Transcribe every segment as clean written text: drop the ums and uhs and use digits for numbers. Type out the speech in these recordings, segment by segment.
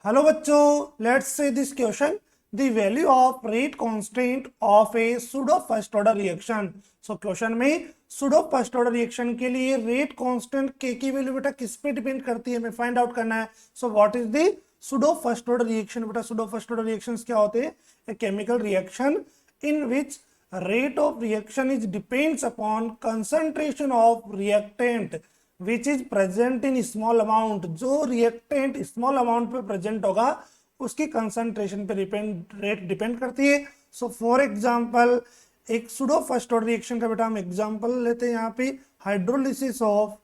Hello बच्चों, let's say this question the value of rate constant of A pseudo first order reaction. So question में pseudo first order reaction के लिए rate constant के की value बेटा किस पे डिपेंड करती है हमें फाइंड आउट करना है। So what is the pseudo first order reaction. बेटा सूडो फर्स्ट ऑर्डर रिएक्शंस क्या होते हैं? A chemical reaction in which rate of reaction is depends upon concentration of reactant which is present in small amount। जो reactant small amount पे present होगा उसकी concentration पे rate depend करती है। सो फॉर एग्जांपल एक सूडो फर्स्ट ऑर्डर रिएक्शन का बेटा हम एग्जांपल लेते हैं यहाँ पे hydrolysis of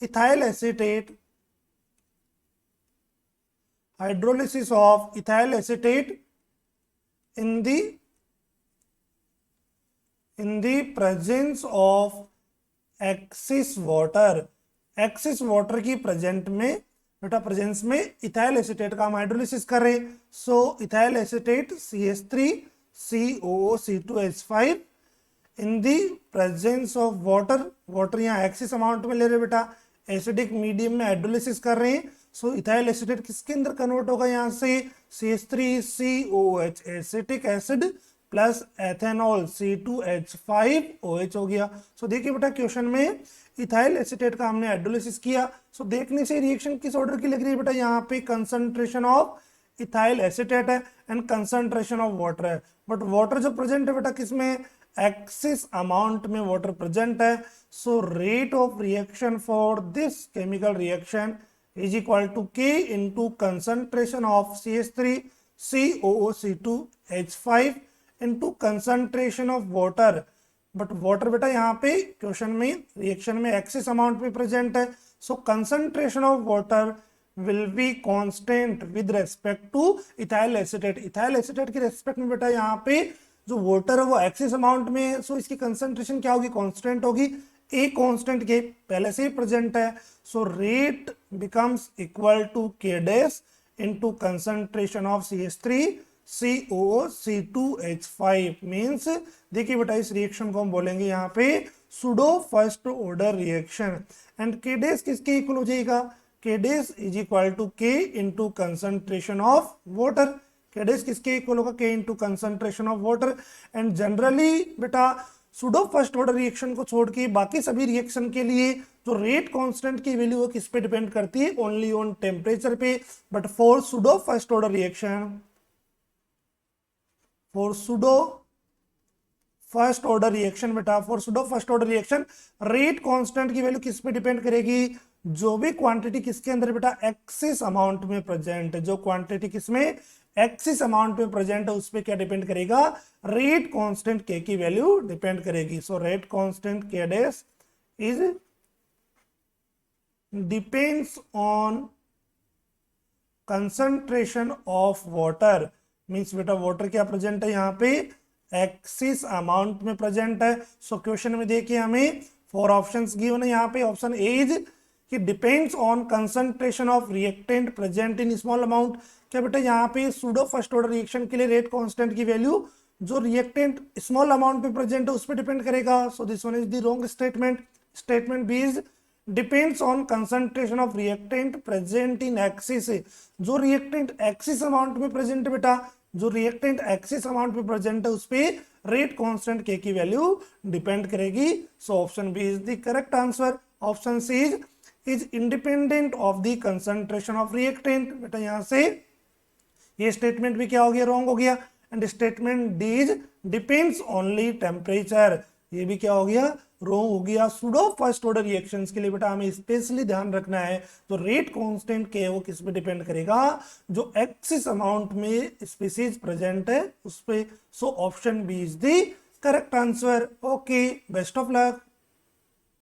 ethyl acetate in the presence of excess water की प्रेजेंस में इथाइल एसीटेट का हम हाइड्रोलिसिस कर रहे हैं। So ethyl acetate CH3COO2H5 in the presence of water यहाँ एक्सिस अमाउंट में ले रहे बेटा, एसिडिक मीडियम में हाइड्रोलिसिस कर रहे हैं। सो इथाइल एसीटेट किसके अंदर कन्वर्ट होगा? यहाँ से CH3COOH acetic acid plus ethanol C2H5OH हो गया। सो देखिए बेटा क्वेश्चन में इथाइल एसीटेट का हमने हाइड्रोलिसिस किया। सो देखने से रिएक्शन किस ऑर्डर की लग रही है बेटा? यहाँ पे कंसंट्रेशन ऑफ इथाइल एसीटेट है एंड कंसंट्रेशन ऑफ वाटर है, बट वाटर जो प्रेजेंट है बेटा किसमें? एक्सिस अमाउंट में वाटर प्रेजेंट है। So rate of reaction for this chemical reaction is equal to K into concentration of CH3COOC2H5 into concentration of water। But water बेटा यहाँ पे क्वेश्चन में रिएक्शन में एक्सिस अमाउंट में प्रेजेंट है। So concentration of water will be constant with respect to ethyl acetate. Ethyl acetate के respect में बेटा यहाँ पे जो वाटर है वो एक्सिस अमाउंट में है। सो इसकी कंसंट्रेशन क्या होगी? कांस्टेंट होगी। ए कांस्टेंट के पहले से ही प्रेजेंट है। So rate becomes equal to K dash into concentration of CH3COOC2H5 means देखिए बेटा इस रिएक्शन को हम बोलेंगे यहाँ पे pseudo first order reaction and K dash किसके इक्वल हो जाएगा? K dash is equal to K into concentration of water. K dash किसके इक्वल होगा? K into concentration of water. And generally बेटा सूडो फर्स्ट ऑर्डर रिएक्शन को छोड़ के बाकी सभी रिएक्शन के लिए जो रेट कांस्टेंट की वैल्यू है किस पे डिपेंड करती है? ओनली ऑन टेम्परेचर पे। But for pseudo first order reaction बेटा for pseudo first order reaction rate constant की वैल्यू किस पे डिपेंड करेगी? जो भी क्वांटिटी किसके अंदर बेटा एक्सिस अमाउंट में प्रेजेंट है, जो क्वांटिटी किसमें एक्सिस अमाउंट में प्रेजेंट है उस पर क्या डिपेंड करेगा? रेट कांस्टेंट के की वैल्यू डिपेंड करेगी। सो रेट कांस्टेंट के dash is depends on concentration of water. Means बेटा वाटर क्या प्रेजेंट है यहाँ पे? एक्सिस अमाउंट में प्रेजेंट है। सो क्वेश्चन में देखिए हमें 4 ऑप्शंस गिवन है। यहाँ पे ऑप्शन ए इज कि depends on concentration of reactant present in small amount. क्या बेटा यहाँ पे सूडो फर्स्ट ऑर्डर रिएक्शन के लिए रेट कांस्टेंट की वैल्यू जो रिएक्टेंट स्मॉल अमाउंट पे प्रेजेंट है उस पर डिपेंड करेगा। So this one is the wrong statement. Statement B is depends on concentration of reactant present in excess. जो रिएक्टेंट एक्सिस अमाउंट में प्रेजेंट है बेटा, जो रिएक्टेंट एक्सिस अमाउंट में प्रेजेंट है उस पर रेट कांस्टेंट के की वैल्यू डिपेंड करेगी। So option B is the correct answer. Option C is independent of the concentration of reactant. बेटा यहाँ से ये स्टेटमेंट भी क्या हो गया? रॉन्ग हो गया। And statement D is depends only temperature, ये भी क्या हो गया? रॉन्ग हो गया। सूडो फर्स्ट ऑर्डर रिएक्शंस के लिए बेटा हमें स्पेशली ध्यान रखना है तो रेट कांस्टेंट के वो किस पे डिपेंड करेगा? जो एक्सिस अमाउंट में स्पीसीज प्रेजेंट है उस पे। So option B is the correct answer. Okay, best of luck.